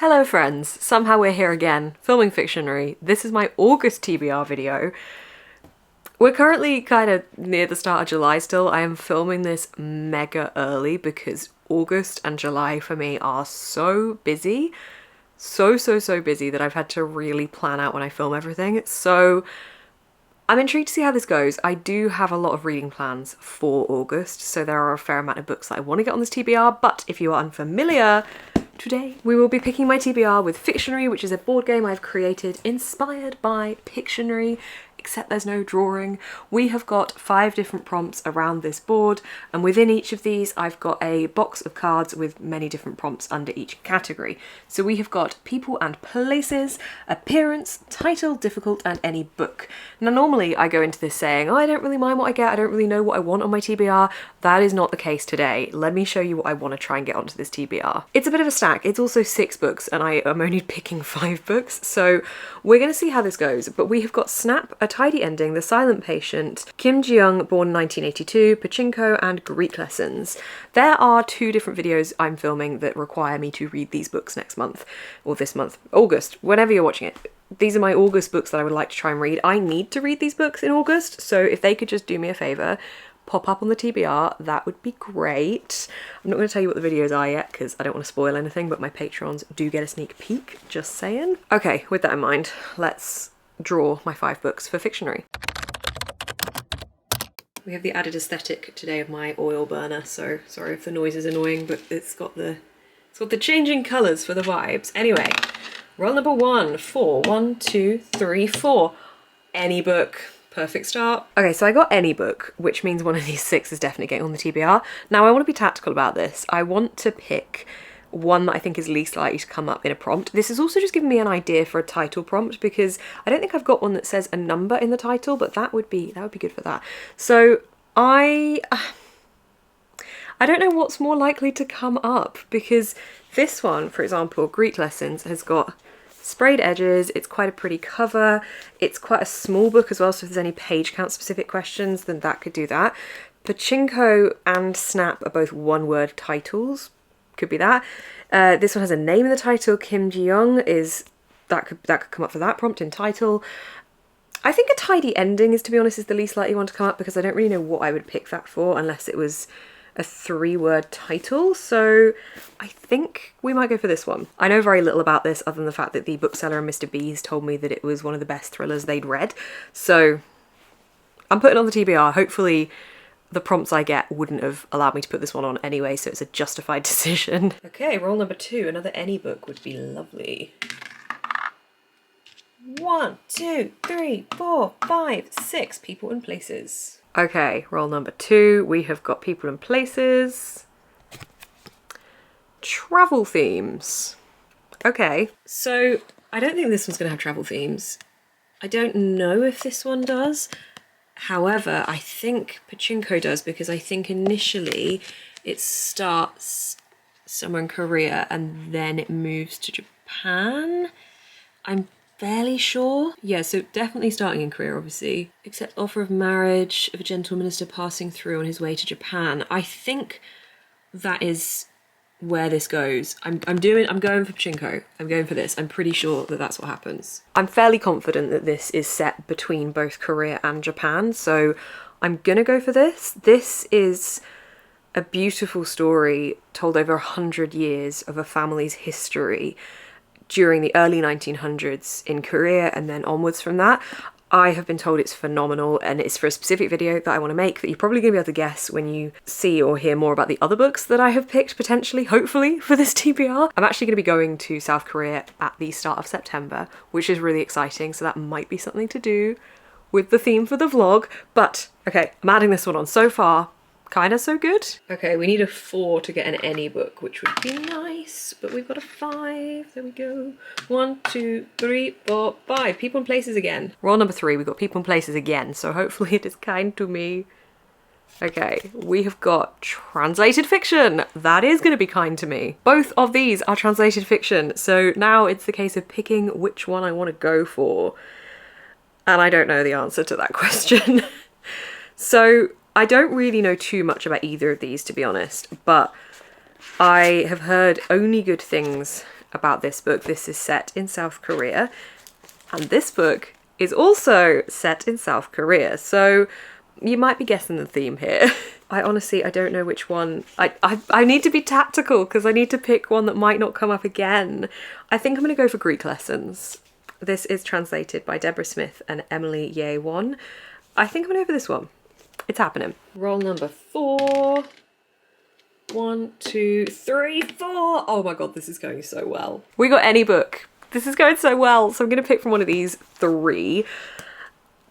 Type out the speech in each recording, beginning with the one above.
Hello friends, somehow we're here again, filming Fictionary. This is my August TBR video. We're currently kind of near the start of July still. I am filming this mega early because August and July for me are so busy. So busy that I've had to really plan out when I film everything. So I'm intrigued to see how this goes. I do have a lot of reading plans for August, so there are a fair amount of books that I want to get on this TBR, but if you are unfamiliar, today we will be picking my TBR with Fictionary, which is a board game I've created inspired by Pictionary, except there's no drawing. We have got 5 different prompts around this board, and within each of these I've got a box of cards with many different prompts under each category. So we have got people and places, appearance, title, difficult, and any book. Now normally I go into this saying, oh, I don't really mind what I get, I don't really know what I want on my TBR. That is not the case today. Let me show you what I want to try and get onto this TBR. It's a bit of a stack. It's also 6 books and I am only picking 5 books, so we're going to see how this goes. But we have got Snap, A Tidy Ending, The Silent Patient, Kim Ji-young, born 1982, Pachinko, and Greek Lessons. There are 2 different videos I'm filming that require me to read these books next month, or this month, August, whenever you're watching it. These are my August books that I would like to try and read. I need to read these books in August, so if they could just do me a favour, pop up on the TBR, that would be great. I'm not going to tell you what the videos are yet because I don't want to spoil anything, but my patrons do get a sneak peek, just saying. Okay, with that in mind, let's draw my 5 books for Fictionary. We have the added aesthetic today of my oil burner, so sorry if the noise is annoying, but it's got the changing colours for the vibes. Anyway, roll number 1, 4. 1, 2, 3, 4. Any book. Perfect start. Okay, so I got any book, which means one of these 6 is definitely getting on the TBR. Now I want to be tactical about this. I want to pick one that I think is least likely to come up in a prompt. This is also just giving me an idea for a title prompt because I don't think I've got one that says a number in the title, but that would be good for that. So I don't know what's more likely to come up because this one, for example, Greek Lessons, has got sprayed edges, it's quite a pretty cover, it's quite a small book as well, so if there's any page count specific questions then that could do that. Pachinko and Snap are both 1-word titles, could be that. This one has a name in the title, Kim Ji-young, that could come up for that prompt in title. I think A Tidy Ending is, to be honest, is the least likely one to come up because I don't really know what I would pick that for unless it was a 3-word title, so I think we might go for this one. I know very little about this other than the fact that the bookseller and Mr. B's told me that it was one of the best thrillers they'd read, so I'm putting it on the TBR. Hopefully the prompts I get wouldn't have allowed me to put this one on anyway, so it's a justified decision. Okay, roll number 2, another any book would be lovely. 1, 2, 3, 4, 5, 6, people and places. Okay, roll number 2, we have got people and places. Travel themes. Okay, so I don't think this one's going to have travel themes. I don't know if this one does. However, I think Pachinko does because I think initially it starts somewhere in Korea and then it moves to Japan. I'm fairly sure. Yeah, so definitely starting in Korea, obviously. Accept offer of marriage of a gentle minister passing through on his way to Japan. I think that is where this goes. I'm going for Pachinko. I'm going for this. I'm pretty sure that that's what happens. I'm fairly confident that this is set between both Korea and Japan, so I'm gonna go for this. This is a beautiful story told over 100 years of a family's history during the early 1900s in Korea and then onwards from that. I have been told it's phenomenal and it's for a specific video that I want to make that you're probably going to be able to guess when you see or hear more about the other books that I have picked potentially, hopefully, for this TBR. I'm actually going to be going to South Korea at the start of September, which is really exciting, so that might be something to do with the theme for the vlog. But, okay, I'm adding this one on. So far, kinda so good. Okay, we need a 4 to get an any book, which would be nice, but we've got a 5. There we go. 1, 2, 3, 4, 5. People and places again. Roll number 3, we've got people and places again, so hopefully it is kind to me. Okay, we have got translated fiction. That is going to be kind to me. Both of these are translated fiction, so now it's the case of picking which one I want to go for. And I don't know the answer to that question. So I don't really know too much about either of these, to be honest, but I have heard only good things about this book. This is set in South Korea, and this book is also set in South Korea. So you might be guessing the theme here. I honestly, I don't know which one. I need to be tactical because I need to pick one that might not come up again. I think I'm going to go for Greek lessons. This is translated by Deborah Smith and Emily Ye-won. I think I'm going to go for this one. It's happening. Roll number 4. 1, 2, 3, 4. Oh my god, this is going so well. We got any book. This is going so well. So I'm going to pick from one of these 3.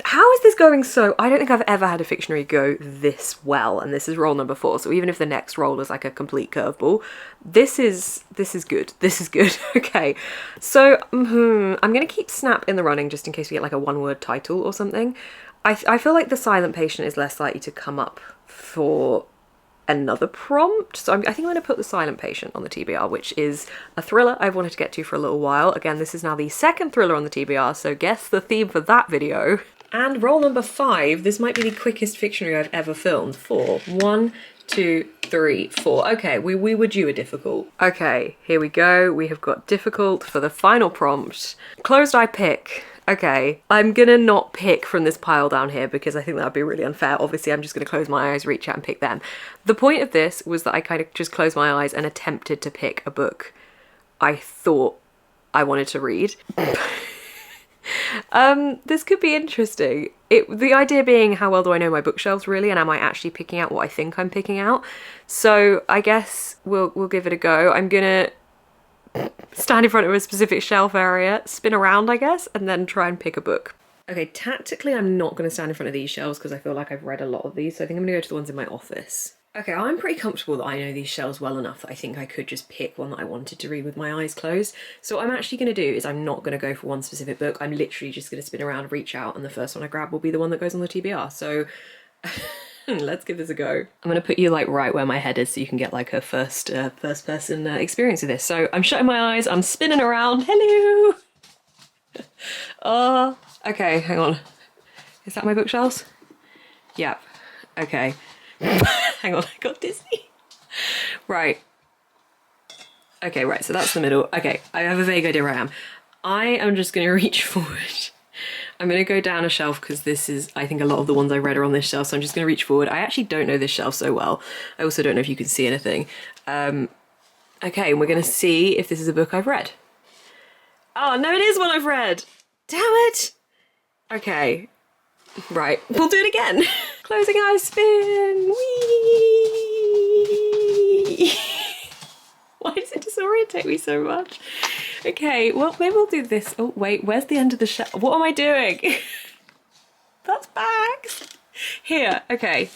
How is this going so? I don't think I've ever had a Fictionary go this well, and this is roll number 4. So even if the next roll is like a complete curveball, this is good. This is good. Okay, so I'm gonna keep Snap in the running just in case we get like a one-word title or something. I feel like The Silent Patient is less likely to come up for another prompt, so I think I'm going to put The Silent Patient on the TBR, which is a thriller I've wanted to get to for a little while. Again, this is now the 2nd thriller on the TBR, so guess the theme for that video. And roll number 5, this might be the quickest Fictionary I've ever filmed. 4. 1, 2, 3, 4. Okay, we were due a difficult. Okay, here we go. We have got difficult for the final prompt. Closed eye pick. Okay, I'm gonna not pick from this pile down here because I think that would be really unfair. Obviously, I'm just gonna close my eyes, reach out and pick them. The point of this was that I kind of just closed my eyes and attempted to pick a book I thought I wanted to read. This could be interesting. The idea being, how well do I know my bookshelves really, and am I actually picking out what I think I'm picking out? So I guess we'll give it a go. I'm gonna stand in front of a specific shelf area, spin around I guess, and then try and pick a book. Okay, tactically I'm not going to stand in front of these shelves because I feel like I've read a lot of these, so I think I'm going to go to the ones in my office. Okay, I'm pretty comfortable that I know these shelves well enough that I think I could just pick one that I wanted to read with my eyes closed. So what I'm actually going to do is I'm not going to go for one specific book. I'm literally just going to spin around, reach out, and the first one I grab will be the one that goes on the TBR. So let's give this a go. I'm going to put you like right where my head is so you can get like a first person experience of this. So I'm shutting my eyes, I'm spinning around. Hello! Okay, hang on. Is that my bookshelves? Yep. Okay. Hang on, I got dizzy. Right. Okay, right, so that's the middle. Okay, I have a vague idea where I am. I am just going to reach forward. I'm going to go down a shelf because this is, I think a lot of the ones I read are on this shelf, so I'm just going to reach forward. I actually don't know this shelf so well. I also don't know if you can see anything. Okay, and we're going to see if this is a book I've read. Oh, no, it is one I've read. Damn it. Okay. Right, we'll do it again. Closing eyes, spin. Whee! Why does it disorientate me so much? Okay, well, maybe we'll do this. Oh, wait, where's the end of the shelf? What am I doing? That's bags. Here, okay.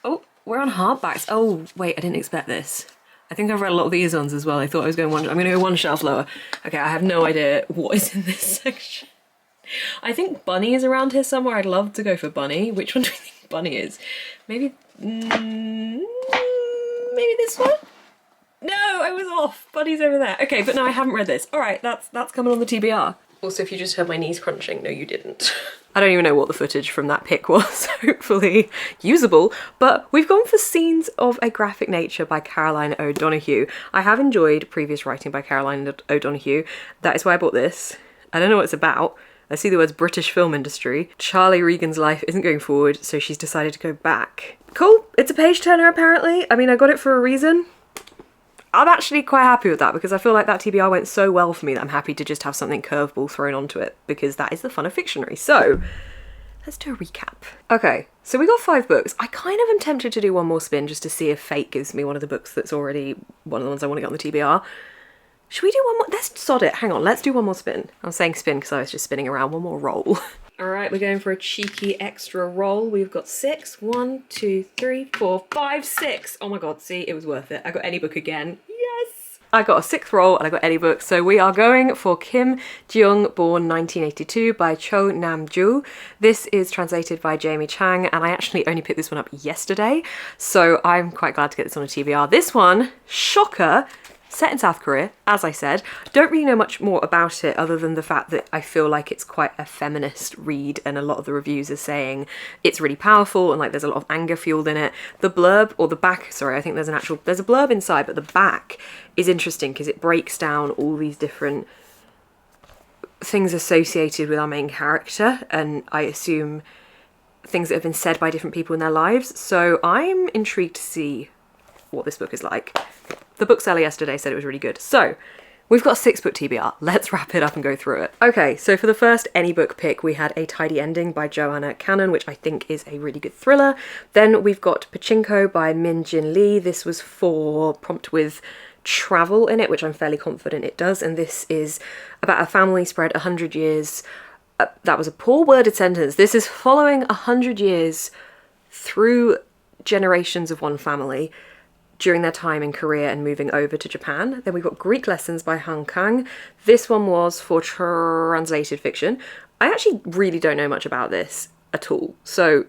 Oh, we're on hardbacks. Oh, wait, I didn't expect this. I think I've read a lot of these ones as well. I thought I was going one. I'm going to go one shelf lower. Okay, I have no idea what is in this section. I think Bunny is around here somewhere. I'd love to go for Bunny. Which one do we think Bunny is? Maybe, maybe this one? No, I was off. Bunny's over there. Okay, but no, I haven't read this. All right, that's coming on the TBR. Also, if you just heard my knees crunching, no, you didn't. I don't even know what the footage from that pic was. Hopefully usable. But we've gone for Scenes of a Graphic Nature by Caroline O'Donoghue. I have enjoyed previous writing by Caroline O'Donoghue. That is why I bought this. I don't know what it's about. I see the words British film industry. Charlie Regan's life isn't going forward, so she's decided to go back. Cool, it's a page turner apparently. I mean, I got it for a reason. I'm actually quite happy with that because I feel like that TBR went so well for me that I'm happy to just have something curveball thrown onto it because that is the fun of Fictionary. So, let's do a recap. Okay, so we got 5 books. I kind of am tempted to do one more spin just to see if fate gives me one of the books that's already one of the ones I want to get on the TBR. Should we do one more? Let's sod it. Hang on, let's do one more spin. I was saying spin because I was just spinning around. One more roll. All right, we're going for a cheeky extra roll. We've got 6. 1, 2, 3, 4, 5, 6. Oh my god, see, it was worth it. I got any book again. Yes! I got a 6th roll and I got any book. So we are going for Kim Jeong, born 1982 by Cho Nam-ju. This is translated by Jamie Chang and I actually only picked this one up yesterday. So I'm quite glad to get this on a TBR. This one, shocker, set in South Korea, as I said. Don't really know much more about it other than the fact that I feel like it's quite a feminist read, and a lot of the reviews are saying it's really powerful and like there's a lot of anger fueled in it. The blurb, or the back, sorry, I think there's a blurb inside, but the back is interesting because it breaks down all these different things associated with our main character, and I assume things that have been said by different people in their lives. So I'm intrigued to see what this book is like. The bookseller yesterday said it was really good. So we've got a 6-book TBR. Let's wrap it up and go through it. Okay, so for the first any book pick, we had A Tidy Ending by Joanna Cannon, which I think is a really good thriller. Then we've got Pachinko by Min Jin Lee. This was for prompt with travel in it, which I'm fairly confident it does. And this is about a family spread 100 years. That was a poor worded sentence. This is following 100 years through generations of one family during their time in Korea and moving over to Japan. Then we've got Greek Lessons by Han Kang. This one was for translated fiction. I actually really don't know much about this at all. So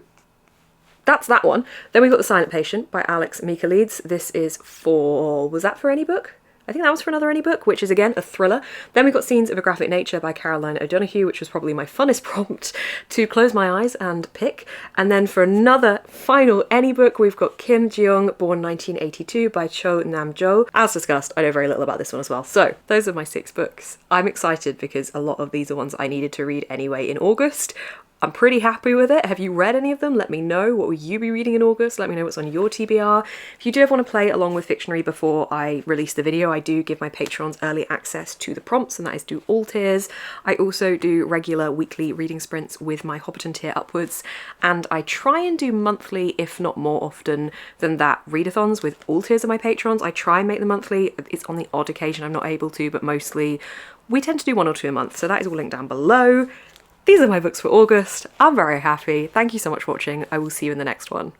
that's that one. Then we've got The Silent Patient by Alex Michaelides. This is for, was that for any book? I think that was for another any book, which is again a thriller. Then we've got Scenes of a Graphic Nature by Caroline O'Donoghue, which was probably my funnest prompt to close my eyes and pick. And then for another final any book, we've got Kim Jeong, Born 1982 by Cho Nam-jo. As discussed, I know very little about this one as well. So those are my 6 books. I'm excited because a lot of these are ones I needed to read anyway in August. I'm pretty happy with it. Have you read any of them? Let me know. What will you be reading in August? Let me know what's on your TBR. If you do ever want to play along with Fictionary before I release the video, I do give my patrons early access to the prompts, and that is to all tiers. I also do regular weekly reading sprints with my Hobbiton tier upwards, and I try and do monthly, if not more often than that, readathons with all tiers of my patrons. I try and make them monthly. It's on the odd occasion I'm not able to, but mostly we tend to do 1 or 2 a month, so that is all linked down below. These are my books for August. I'm very happy. Thank you so much for watching. I will see you in the next one.